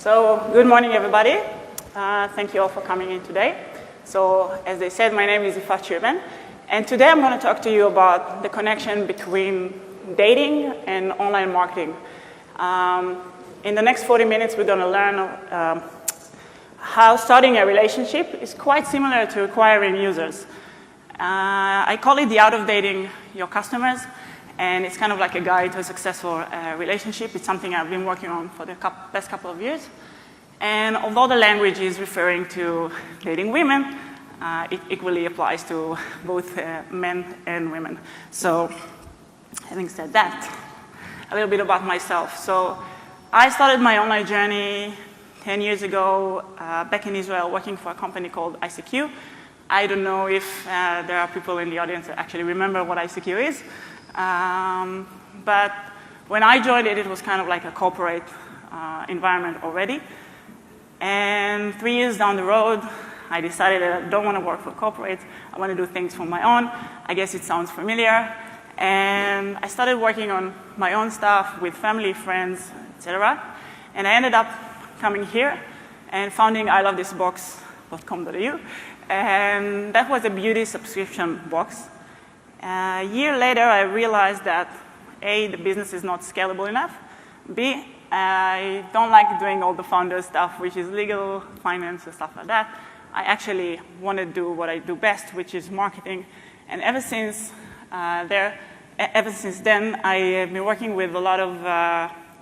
So good morning, everybody. Thank you all for coming in today. So as they said, my name is Yifat Shirben, and today I'm going to talk to you about the connection between dating and online marketing. In the next 40 minutes, we're going to learn how starting a relationship is quite similar to acquiring users. I call it the art of dating your customers, and it's kind of like a guide to a successful relationship. It's something I've been working on for the past couple of years. And although the language is referring to dating women, it equally applies to both men and women. So having said that, a little bit about myself. So I started my online journey 10 years ago back in Israel working for a company called ICQ. I don't know if there are people in the audience that actually remember what ICQ is. But when I joined it, it was kind of like a corporate environment already. And 3 years down the road, I decided that I don't want to work for corporates. I want to do things for my own. I guess it sounds familiar. And I started working on my own stuff with family, friends, etc. And I ended up coming here and founding ilovethisbox.com.au. And that was a beauty subscription box. A year later, I realized that A, the business is not scalable enough. B, I don't like doing all the founder stuff, which is legal, finance, and stuff like that. I actually want to do what I do best, which is marketing. And ever since then, I have been working with a lot of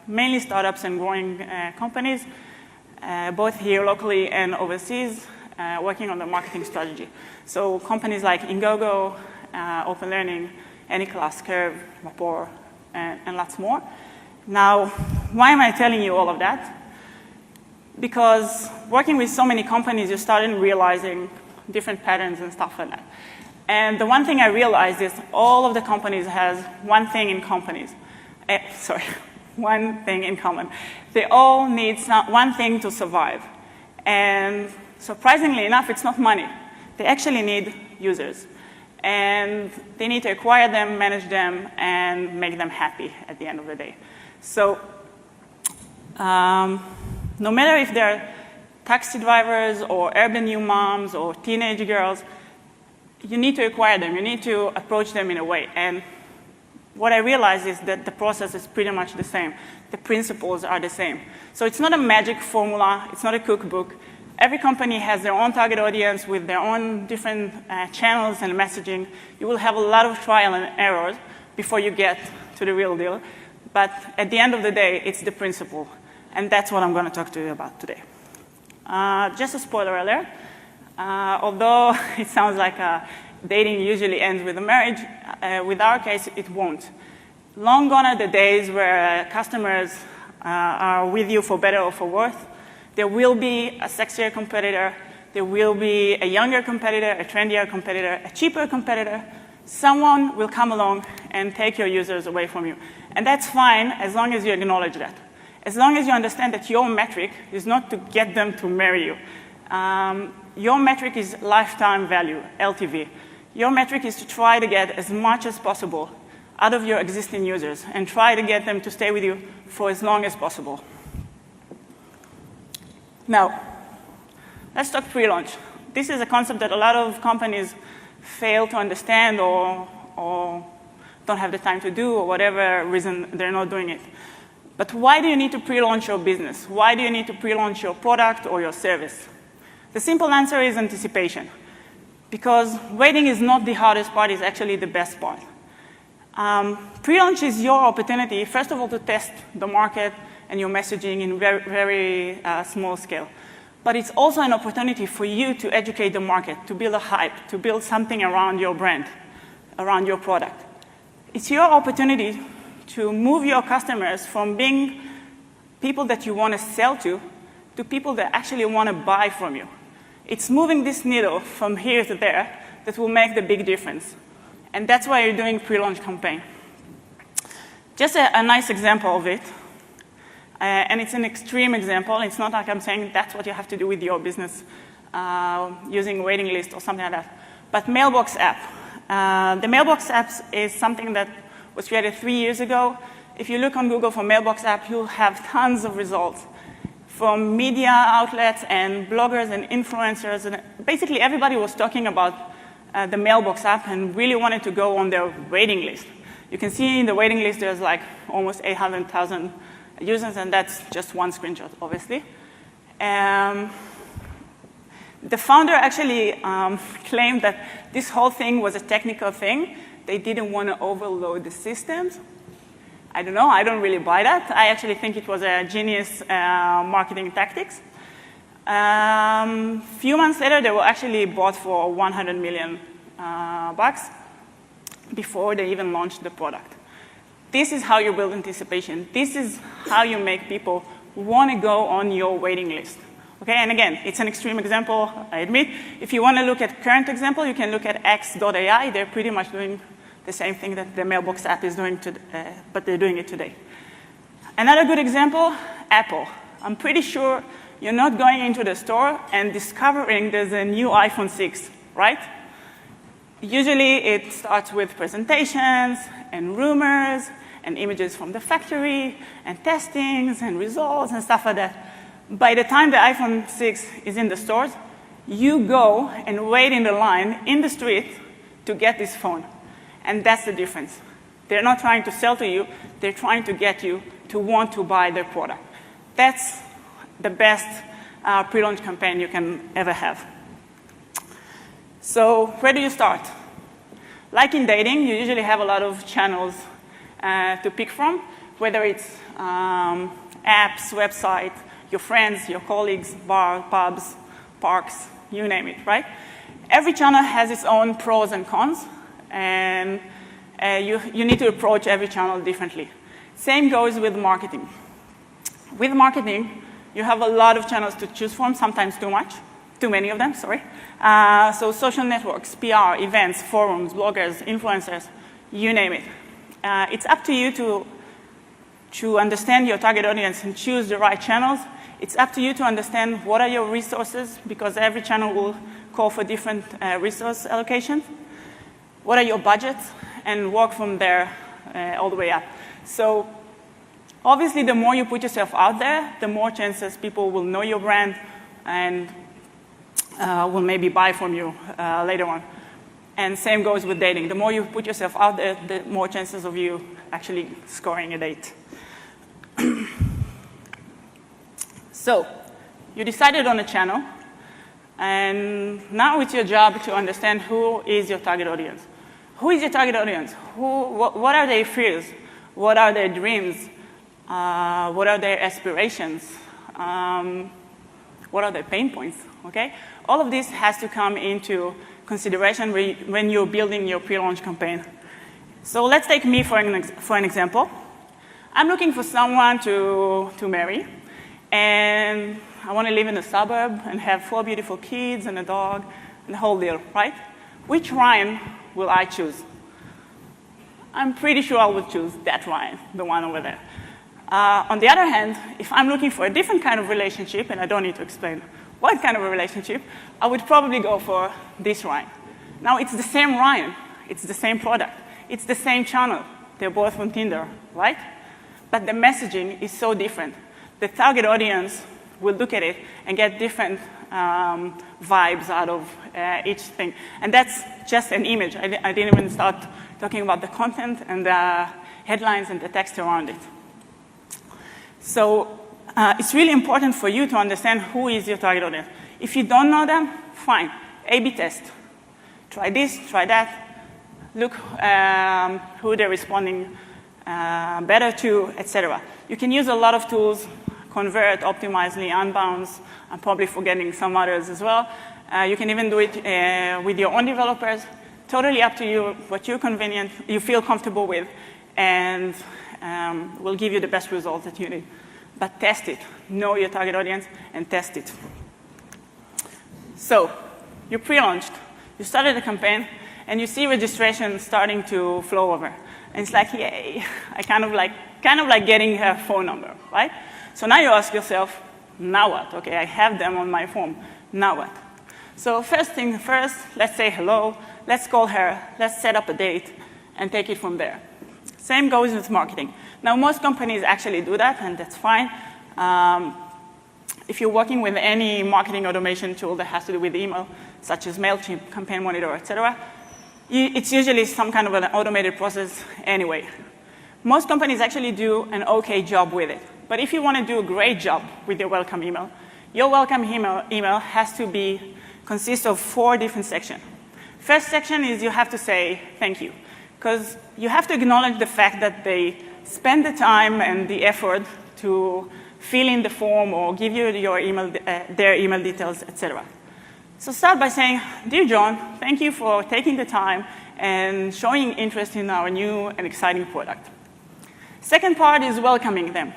mainly startups and growing companies, both here locally and overseas, working on the marketing strategy. So companies like Ingogo, Open Learning, AnyClass, Curve, Rapport, and lots more. Now, why am I telling you all of that? Because working with so many companies, you start realizing different patterns and stuff like that. And the one thing I realized is all of the companies has one thing in common. They all need one thing to survive. And surprisingly enough, it's not money. They actually need users. And they need to acquire them, manage them, and make them happy at the end of the day. So no matter if they're taxi drivers or urban new moms or teenage girls, you need to acquire them. You need to approach them in a way. And what I realized is that the process is pretty much the same. The principles are the same. So it's not a magic formula. It's not a cookbook. Every company has their own target audience with their own different channels and messaging. You will have a lot of trial and errors before you get to the real deal. But at the end of the day, it's the principle. And that's what I'm going to talk to you about today. Just a spoiler alert. Although it sounds like dating usually ends with a marriage, with our case, it won't. Long gone are the days where customers are with you for better or for worse. There will be a sexier competitor. There will be a younger competitor, a trendier competitor, a cheaper competitor. Someone will come along and take your users away from you. And that's fine as long as you acknowledge that. As long as you understand that your metric is not to get them to marry you. Your metric is lifetime value, LTV. Your metric is to try to get as much as possible out of your existing users and try to get them to stay with you for as long as possible. Now, let's talk pre-launch. This is a concept that a lot of companies fail to understand or don't have the time to do, or whatever reason they're not doing it. But why do you need to pre-launch your business? Why do you need to pre-launch your product or your service? The simple answer is anticipation. Because waiting is not the hardest part, it's actually the best part. Pre-launch is your opportunity, first of all, to test the market and your messaging in very small scale. But it's also an opportunity for you to educate the market, to build a hype, to build something around your brand, around your product. It's your opportunity to move your customers from being people that you want to sell to people that actually want to buy from you. It's moving this needle from here to there that will make the big difference. And that's why you're doing pre-launch campaign. Just a nice example of it. And it's an extreme example. It's not like I'm saying that's what you have to do with your business using waiting list or something like that. But Mailbox app. The Mailbox app is something that was created 3 years ago. If you look on Google for Mailbox app, you'll have tons of results. from media outlets and bloggers and influencers. And basically, everybody was talking about the Mailbox app and really wanted to go on their waiting list. You can see in the waiting list, there's like almost 800,000 users, and that's just one screenshot, obviously. The founder actually claimed that this whole thing was a technical thing. They didn't want to overload the systems. I don't know. I don't really buy that. I actually think it was a genius marketing tactics. Few months later, they were actually bought for 100 million bucks before they even launched the product. This is how you build anticipation. This is how you make people want to go on your waiting list. Okay, and again, it's an extreme example, I admit. If you want to look at current example, you can look at X.ai. They're pretty much doing the same thing that the Mailbox app is doing, but they're doing it today. Another good example, Apple. I'm pretty sure you're not going into the store and discovering there's a new iPhone 6, right? Usually it starts with presentations and rumors and images from the factory and testings and results and stuff like that. By the time the iPhone 6 is in the stores, you go and wait in the line in the street to get this phone. And that's the difference. They're not trying to sell to you. They're trying to get you to want to buy their product. That's the best pre-launch campaign you can ever have. So where do you start? Like in dating, you usually have a lot of channels to pick from, whether it's apps, website, your friends, your colleagues, bars, pubs, parks, you name it, right? Every channel has its own pros and cons, and you need to approach every channel differently. Same goes with marketing. With marketing, you have a lot of channels to choose from, sometimes too many of them, sorry. So social networks, PR, events, forums, bloggers, influencers, you name it. It's up to you to understand your target audience and choose the right channels. It's up to you to understand what are your resources, because every channel will call for different resource allocations. What are your budgets, and work from there all the way up. So obviously, the more you put yourself out there, the more chances people will know your brand and will maybe buy from you later on. And same goes with dating. The more you put yourself out there, the more chances of you actually scoring a date. So you decided on a channel, and now it's your job to understand who is your target audience. Who is your target audience? What are their fears? What are their dreams? What are their aspirations? What are their pain points? Okay? All of this has to come into consideration when you're building your pre-launch campaign. So let's take me for an example. I'm looking for someone to marry, and I want to live in a suburb and have 4 beautiful kids and a dog and the whole deal, right? Which Ryan will I choose? I'm pretty sure I would choose that Ryan, the one over there. On the other hand, if I'm looking for a different kind of relationship, and I don't need to explain what kind of a relationship, I would probably go for this Ryan. Now, it's the same Ryan. It's the same product. It's the same channel. They're both on Tinder, right? But the messaging is so different. The target audience will look at it and get different vibes out of each thing. And that's just an image. I didn't even start talking about the content and the headlines and the text around it. So it's really important for you to understand who is your target audience. If you don't know them, fine. A/B test. Try this, try that. Look who they're responding better to, etc. You can use a lot of tools, Convert, Optimizely, Unbounce. I'm probably forgetting some others as well. You can even do it with your own developers. Totally up to you, what you feel comfortable with, and will give you the best results that you need. But test it. Know your target audience and test it. So you pre-launched. You started a campaign, and you see registration starting to flow over. And it's like, yay, I kind of like getting her phone number, right? So now you ask yourself, now what? Okay, I have them on my phone. Now what? So first thing first, let's say hello. Let's call her. Let's set up a date and take it from there. Same goes with marketing. Now, most companies actually do that, and that's fine. if you're working with any marketing automation tool that has to do with email, such as MailChimp, Campaign Monitor, etc., it's usually some kind of an automated process anyway. Most companies actually do an OK job with it. But if you want to do a great job with your welcome email, your welcome email has to consist of 4 different sections. First section is you have to say thank you, because you have to acknowledge the fact that they spend the time and the effort to fill in the form or give you your email, their email details, etc. So start by saying, dear John, thank you for taking the time and showing interest in our new and exciting product. Second part is welcoming them.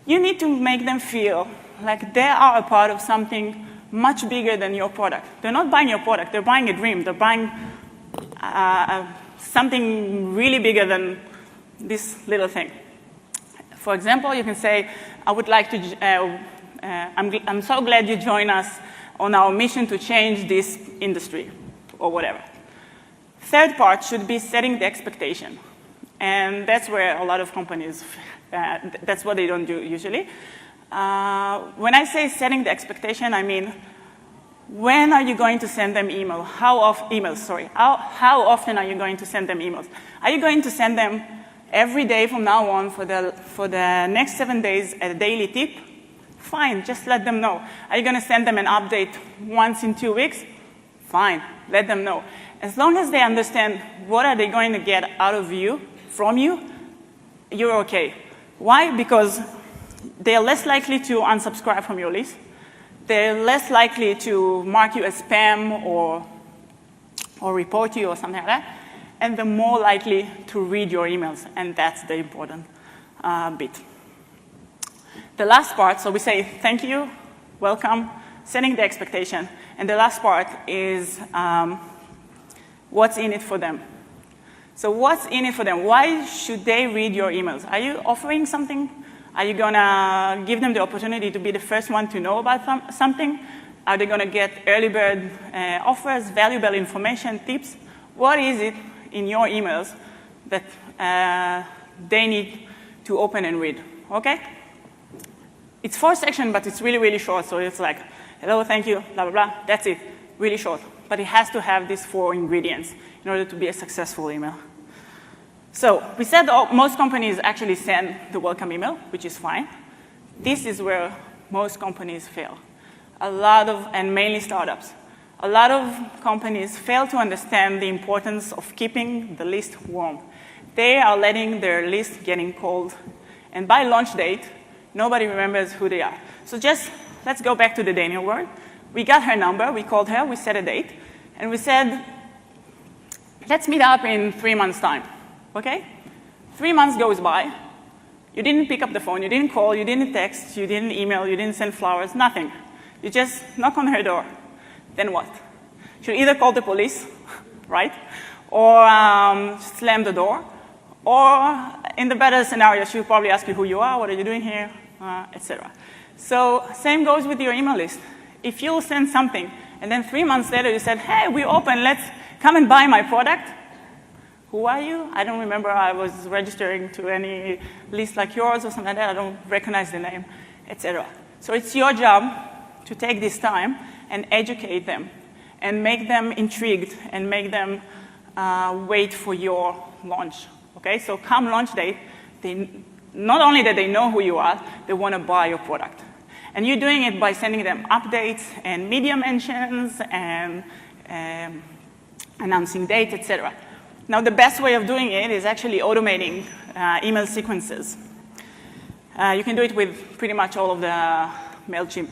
You need to make them feel like they are a part of something much bigger than your product. They're not buying your product, they're buying a dream. They're buying something really bigger than this little thing. For example, you can say, I would like to, I'm so glad you joined us on our mission to change this industry, or whatever. Third part should be setting the expectation. And that's where a lot of companies, that's what they don't do usually. When I say setting the expectation, I mean, when are you going to send them email? How often are you going to send them emails? Are you going to send them every day from now on for the next 7 days a daily tip? Fine, just let them know. Are you going to send them an update once in 2 weeks? Fine, let them know. As long as they understand what are they going to get out of you, from you, you're okay. Why? Because they're less likely to unsubscribe from your list. They're less likely to mark you as spam or report you or something like that. And they're more likely to read your emails. And that's the important bit. The last part, so we say thank you, welcome, setting the expectation. And the last part is what's in it for them. So what's in it for them? Why should they read your emails? Are you offering something? Are you going to give them the opportunity to be the first one to know about something? Are they going to get early bird offers, valuable information, tips? What is it in your emails that they need to open and read? Okay? It's 4 sections, but it's really, really short. So it's like, hello, thank you, blah, blah, blah. That's it. Really short. But it has to have these 4 ingredients in order to be a successful email. So we said most companies actually send the welcome email, which is fine. This is where most companies fail. And mainly startups. A lot of companies fail to understand the importance of keeping the list warm. They are letting their list getting cold. And by launch date, nobody remembers who they are. So let's go back to the Daniel word. We got her number, we called her, we set a date, and we said, let's meet up in 3 months' time. Okay? 3 months goes by. You didn't pick up the phone, you didn't call, you didn't text, you didn't email, you didn't send flowers, nothing. You just knock on her door. Then what? She'll either call the police, right? Or slam the door. Or in the better scenario, she'll probably ask you who you are, what are you doing here, etc. So same goes with your email list. If you'll send something, and then 3 months later you said, hey, we're open, let's come and buy my product. Who are you? I don't remember I was registering to any list like yours or something like that. I don't recognize the name, etc. So it's your job to take this time and educate them and make them intrigued and make them wait for your launch. Okay? So come launch date, not only that they know who you are, they want to buy your product. And you're doing it by sending them updates and media mentions and announcing dates, etc. Now, the best way of doing it is actually automating email sequences. You can do it with pretty much all of the MailChimp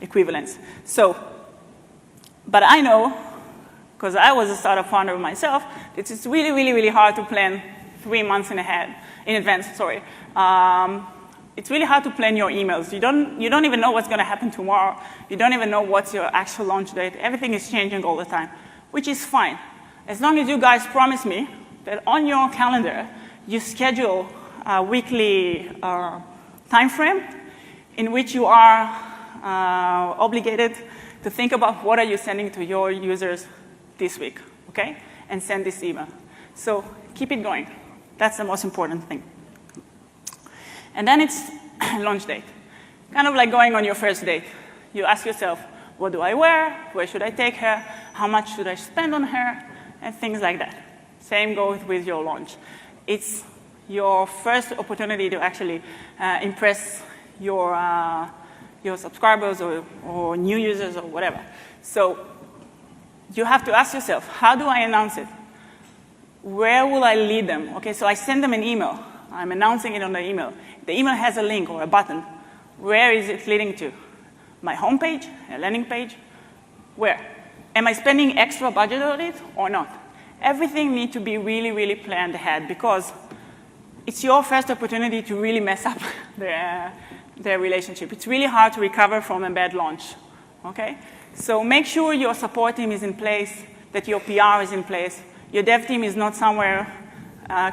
equivalents. But I know, because I was a startup founder myself, that it's really, really, really hard to plan 3 months in advance. It's really hard to plan your emails. You don't even know what's going to happen tomorrow. You don't even know what's your actual launch date. Everything is changing all the time, which is fine. As long as you guys promise me that on your calendar, you schedule a weekly time frame in which you are obligated to think about what are you sending to your users this week, okay? And send this email. So keep it going. That's the most important thing. And then it's launch date. Kind of like going on your first date. You ask yourself, what do I wear? Where should I take her? How much should I spend on her? And things like that. Same goes with your launch. It's your first opportunity to actually impress your subscribers or new users or whatever. So you have to ask yourself, how do I announce it? Where will I lead them? Okay, so I send them an email. I'm announcing it on the email. The email has a link or a button. Where is it leading to? My homepage, a landing page? Where? Am I spending extra budget on it or not? Everything needs to be really, really planned ahead because it's your first opportunity to really mess up their relationship. It's really hard to recover from a bad launch, okay? So make sure your support team is in place, that your PR is in place. Your dev team is not somewhere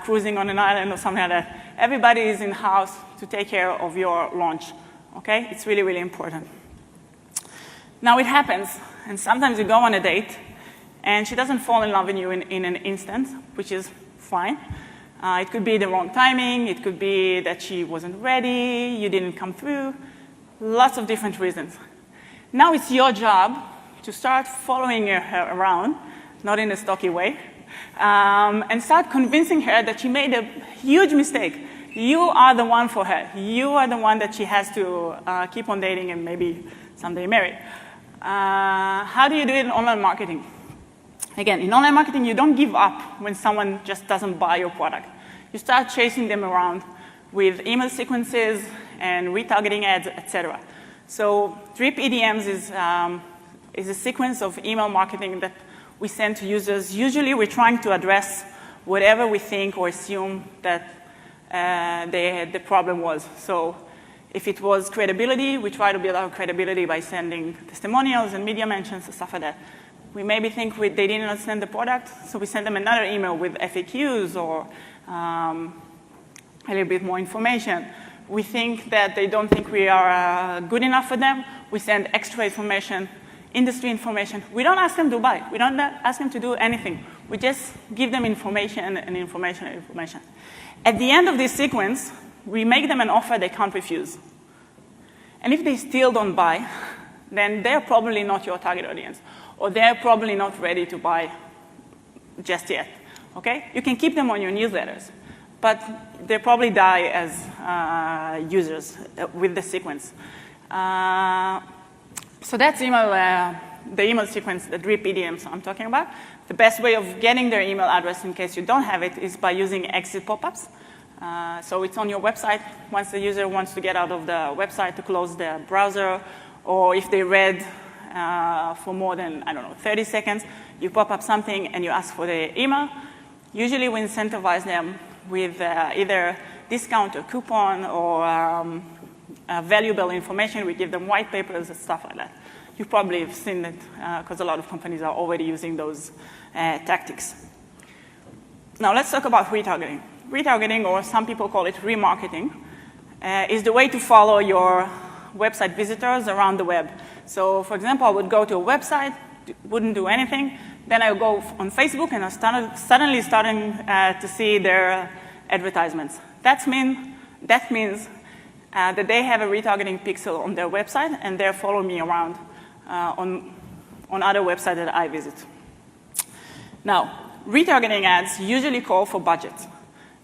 cruising on an island or something like that. Everybody is in-house to take care of your launch, okay? It's really, really important. Now it happens, and sometimes you go on a date, and she doesn't fall in love with you in an instant, which is fine. It could be the wrong timing. It could be that she wasn't ready. You didn't come through. Lots of different reasons. Now it's your job to start following her around, not in a stalky way, and start convincing her that she made a huge mistake. You are the one for her. You are the one that she has to keep on dating and maybe someday marry. How do you do it in online marketing? Again, in online marketing, you don't give up when someone just doesn't buy your product. You start chasing them around with email sequences and retargeting ads, etc. So drip EDMs is a sequence of email marketing that we send to users. Usually, we're trying to address whatever we think or assume that the problem was. So if it was credibility, we try to build our credibility by sending testimonials and media mentions and stuff like that. We maybe think they didn't understand the product, so we send them another email with FAQs or a little bit more information. We think that they don't think we are good enough for them. We send extra information, industry information. We don't ask them to buy. We don't ask them to do anything. We just give them information and information and information. At the end of this sequence, we make them an offer they can't refuse. And if they still don't buy, then they're probably not your target audience, or they're probably not ready to buy just yet, okay? You can keep them on your newsletters, but they probably die as users with the sequence. So that's the email sequence, the drip EDMs I'm talking about. The best way of getting their email address in case you don't have it is by using exit pop-ups. So it's on your website. Once the user wants to get out of the website to close the browser, or if they read for more than, 30 seconds, you pop up something and you ask for the email. Usually we incentivize them with either discount or coupon or valuable information. We give them white papers and stuff like that. You probably have seen it because a lot of companies are already using those tactics. Now let's talk about retargeting. Retargeting, or some people call it remarketing, is the way to follow your website visitors around the web. So for example, I would go to a website, wouldn't do anything, then I would go on Facebook and I suddenly starting to see their advertisements. That means that they have a retargeting pixel on their website and they're following me around on other websites that I visit. Now, retargeting ads usually call for budget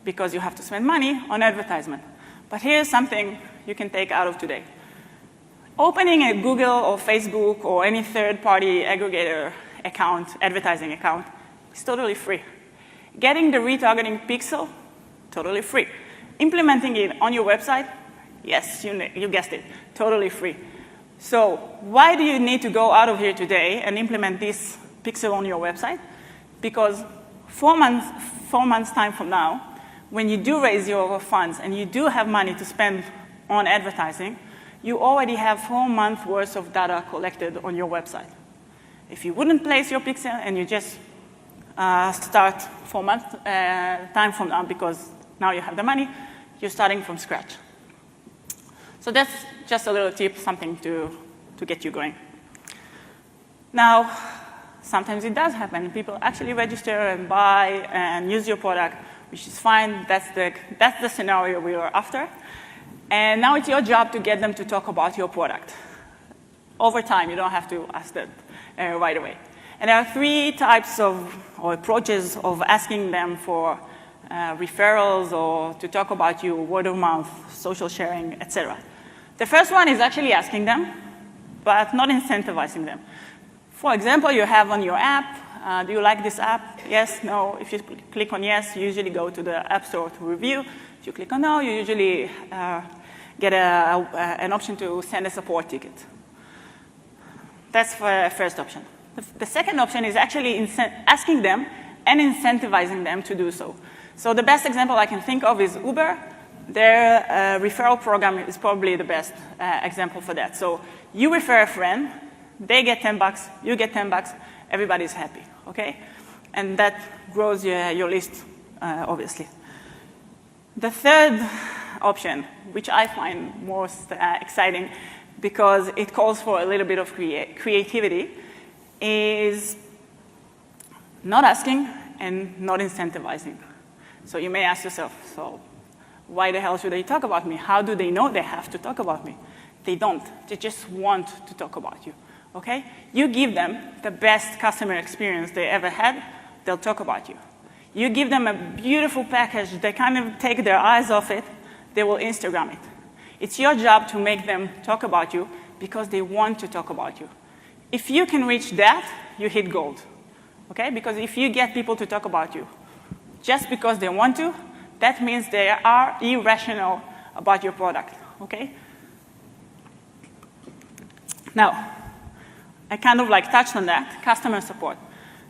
because you have to spend money on advertisement. But here's something you can take out of today. Opening a Google or Facebook or any third-party aggregator account, advertising account, is totally free. Getting the retargeting pixel, totally free. Implementing it on your website, yes, you guessed it, totally free. So why do you need to go out of here today and implement this pixel on your website? Because 4 months time from now, when you do raise your funds and you do have money to spend on advertising, you already have 4 months worth of data collected on your website. If you wouldn't place your pixel and you just start 4 months time from now because now you have the money, you're starting from scratch. So that's just a little tip, something to get you going. Now, sometimes it does happen. People actually register and buy and use your product, which is fine. That's the scenario we were after. And now it's your job to get them to talk about your product. Over time, you don't have to ask that right away. And there are 3 types of, or approaches of asking them for referrals or to talk about you, word of mouth, social sharing, etc. The first one is actually asking them, but not incentivizing them. For example, you have on your app, do you like this app? Yes, no. If you click on yes, you usually go to the App Store to review. If you click on no, you usually get an option to send a support ticket. That's the first option. The second option is actually asking them and incentivizing them to do so. So the best example I can think of is Uber. Their referral program is probably the best example for that. So you refer a friend, they get $10, you get $10, everybody's happy, okay? And that grows your list, obviously. The third option, which I find most exciting because it calls for a little bit of creativity, is not asking and not incentivizing. So you may ask yourself, so why the hell should they talk about me? How do they know they have to talk about me? They don't. They just want to talk about you, okay? You give them the best customer experience they ever had, they'll talk about you. You give them a beautiful package, they kind of take their eyes off it, they will Instagram it. It's your job to make them talk about you because they want to talk about you. If you can reach that, you hit gold, okay? Because if you get people to talk about you just because they want to, that means they are irrational about your product, okay? Now, I kind of like touched on that, customer support.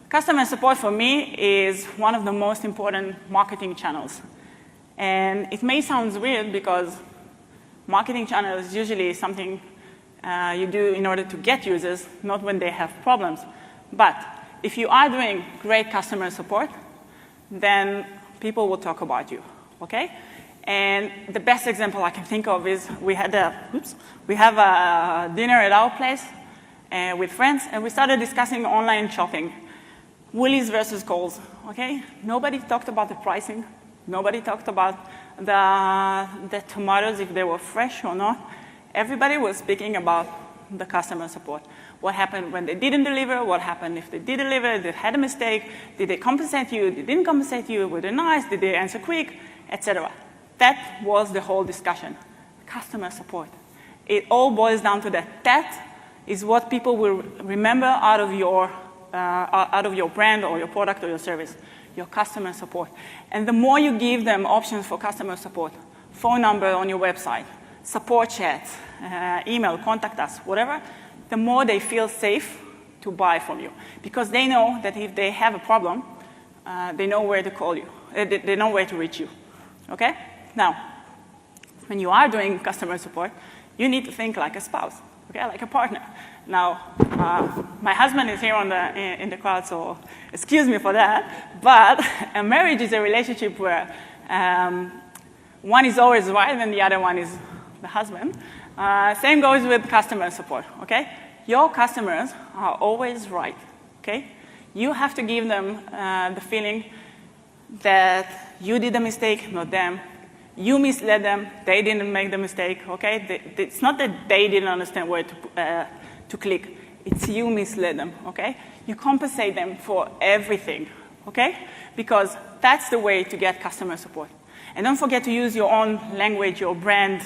Customer support for me is one of the most important marketing channels. And it may sound weird because marketing channel is usually something you do in order to get users, not when they have problems. But if you are doing great customer support, then people will talk about you, okay? And the best example I can think of is we have a dinner at our place with friends, and we started discussing online shopping. Woolies versus Kohl's, okay? Nobody talked about the pricing. Nobody talked about the tomatoes, if they were fresh or not. Everybody was speaking about the customer support. What happened when they didn't deliver? What happened if they did deliver? They had a mistake? Did they compensate you? They didn't compensate you? Were they nice? Did they answer quick? Etc. That was the whole discussion. Customer support. It all boils down to that. That is what people will remember out of your brand or your product or your service, your customer support. And the more you give them options for customer support, phone number on your website, support chat, email, contact us, whatever, the more they feel safe to buy from you. Because they know that if they have a problem, they know where to call you. They know where to reach you, okay? Now, when you are doing customer support, you need to think like a spouse, okay, like a partner. Now, my husband is here in the crowd, so excuse me for that. But a marriage is a relationship where one is always right and the other one is the husband. Same goes with customer support, okay? Your customers are always right, okay? You have to give them the feeling that you did a mistake, not them. You misled them, they didn't make the mistake, okay? It's not that they didn't understand where to click. It's you misled them, okay? You compensate them for everything, okay? Because that's the way to get customer support. And don't forget to use your own language, your brand,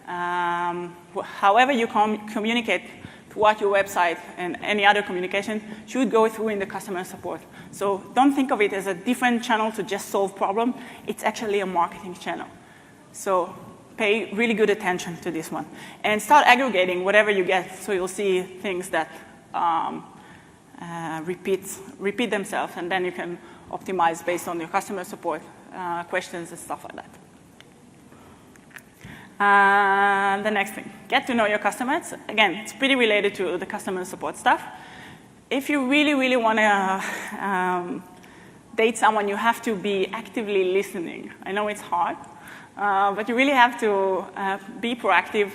however you communicate throughout your website and any other communication should go through in the customer support. So don't think of it as a different channel to just solve problem. It's actually a marketing channel. So pay really good attention to this one. And start aggregating whatever you get so you'll see things that repeat themselves, and then you can optimize based on your customer support questions and stuff like that. The next thing, get to know your customers. Again, it's pretty related to the customer support stuff. If you really, really want to date someone, you have to be actively listening. I know it's hard. But you really have to be proactive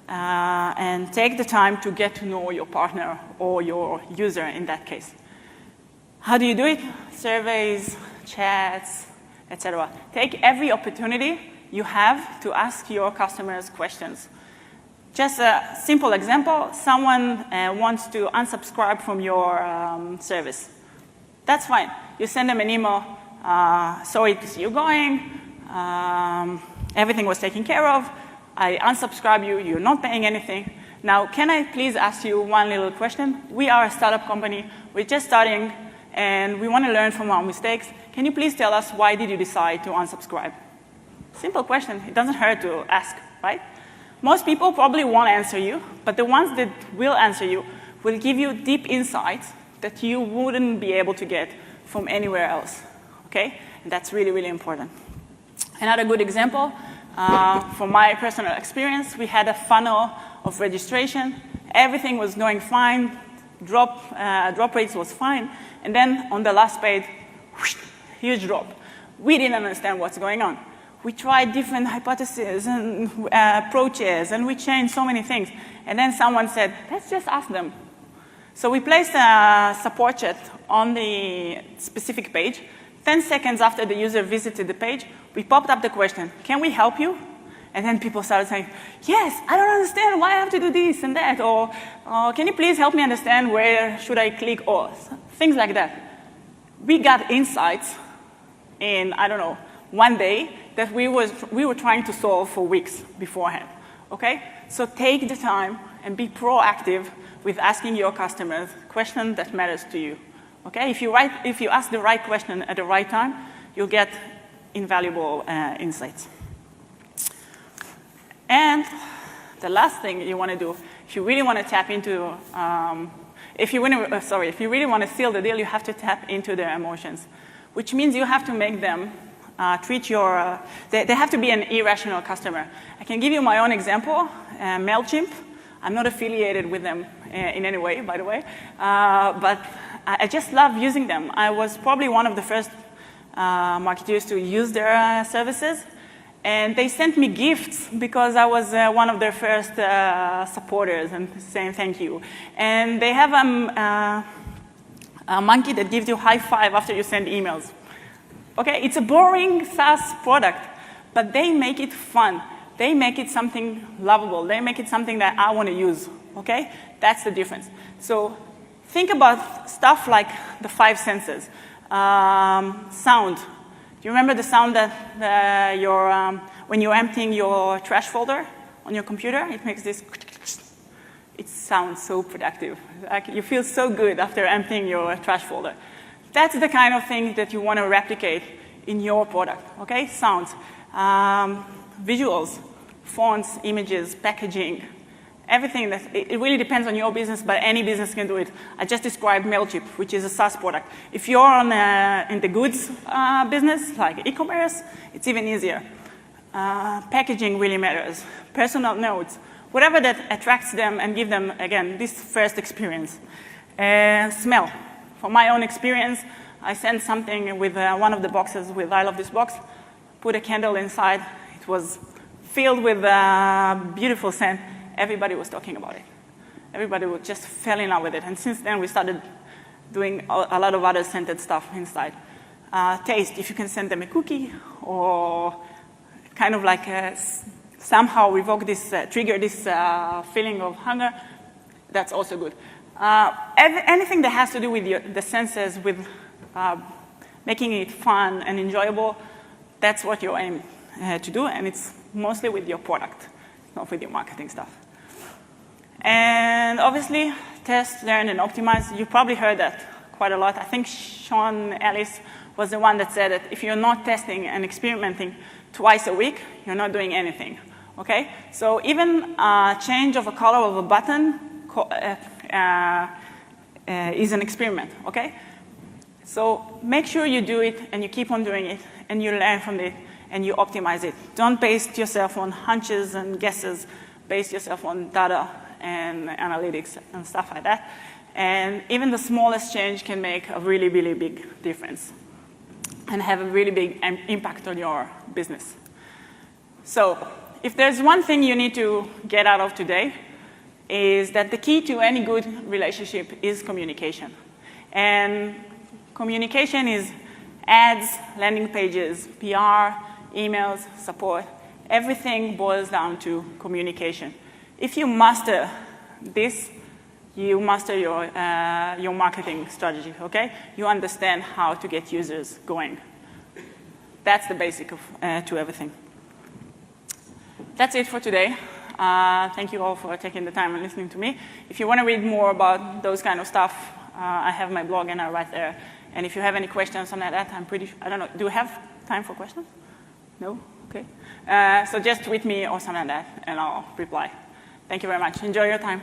and take the time to get to know your partner or your user in that case. How do you do it? Surveys, chats, etc. Take every opportunity you have to ask your customers questions. Just a simple example, someone wants to unsubscribe from your service. That's fine. You send them an email, sorry to see you going, everything was taken care of, I unsubscribe you, you're not paying anything. Now, can I please ask you one little question? We are a startup company, we're just starting, and we want to learn from our mistakes. Can you please tell us why did you decide to unsubscribe? Simple question, it doesn't hurt to ask, right? Most people probably won't answer you, but the ones that will answer you will give you deep insights that you wouldn't be able to get from anywhere else, okay? And that's really, really important. Another good example, from my personal experience, we had a funnel of registration. Everything was going fine, drop rates was fine, and then on the last page, whoosh, huge drop. We didn't understand what's going on. We tried different hypotheses and approaches, and we changed so many things. And then someone said, let's just ask them. So we placed a support chat on the specific page. 10 seconds after the user visited the page, we popped up the question, can we help you? And then people started saying, yes, I don't understand why I have to do this and that, or can you please help me understand where should I click, or things like that. We got insights in, I don't know, one day that we were trying to solve for weeks beforehand, okay? So take the time and be proactive with asking your customers questions that matters to you, okay? If you ask the right question at the right time, you'll get invaluable insights. And the last thing you want to do, if you really want to tap into, if you really want to seal the deal, you have to tap into their emotions, which means you have to make them they have to be an irrational customer. I can give you my own example, MailChimp. I'm not affiliated with them in any way, by the way, but I just love using them. I was probably one of the first marketeers to use their services, and they sent me gifts because I was one of their first supporters and saying thank you. And they have a monkey that gives you a high five after you send emails. Okay, it's a boring SaaS product, but they make it fun. They make it something lovable. They make it something that I want to use, okay? That's the difference. So think about stuff like the 5 senses. Sound. Do you remember the sound that when you're emptying your trash folder on your computer? It makes this, it sounds so productive. Like you feel so good after emptying your trash folder. That's the kind of thing that you want to replicate in your product, okay? Sounds, visuals, fonts, images, packaging, everything. It really depends on your business, but any business can do it. I just described MailChimp, which is a SaaS product. If you're in the goods business, like e-commerce, it's even easier. Packaging really matters. Personal notes, whatever that attracts them and give them, again, this first experience. Smell. From my own experience, I sent something with one of the boxes with I love this box, put a candle inside. It was filled with beautiful scent. Everybody was talking about it. Everybody just fell in love with it. And since then, we started doing a lot of other scented stuff inside. Taste, if you can send them a cookie or kind of like somehow revoke this, trigger this feeling of hunger, that's also good. Anything that has to do with the senses, with making it fun and enjoyable, that's what you aim to do, and it's mostly with your product, not with your marketing stuff. And obviously, test, learn, and optimize. You probably heard that quite a lot. I think Sean Ellis was the one that said that if you're not testing and experimenting twice a week, you're not doing anything, okay? So even change of a color of a button is an experiment, okay? So make sure you do it and you keep on doing it and you learn from it and you optimize it. Don't base yourself on hunches and guesses. Base yourself on data and analytics and stuff like that. And even the smallest change can make a really, really big difference and have a really big impact on your business. So if there's one thing you need to get out of today, is that the key to any good relationship is communication. And communication is ads, landing pages, PR, emails, support. everything boils down to communication. If you master this, you master your marketing strategy, okay? You understand how to get users going. That's the basic to everything. That's it for today. Thank you all for taking the time and listening to me. If you want to read more about those kind of stuff, I have my blog and I'll write there. And if you have any questions on that, I don't know, do we have time for questions? No? Okay. So just tweet me or something like that, and I'll reply. Thank you very much. Enjoy your time.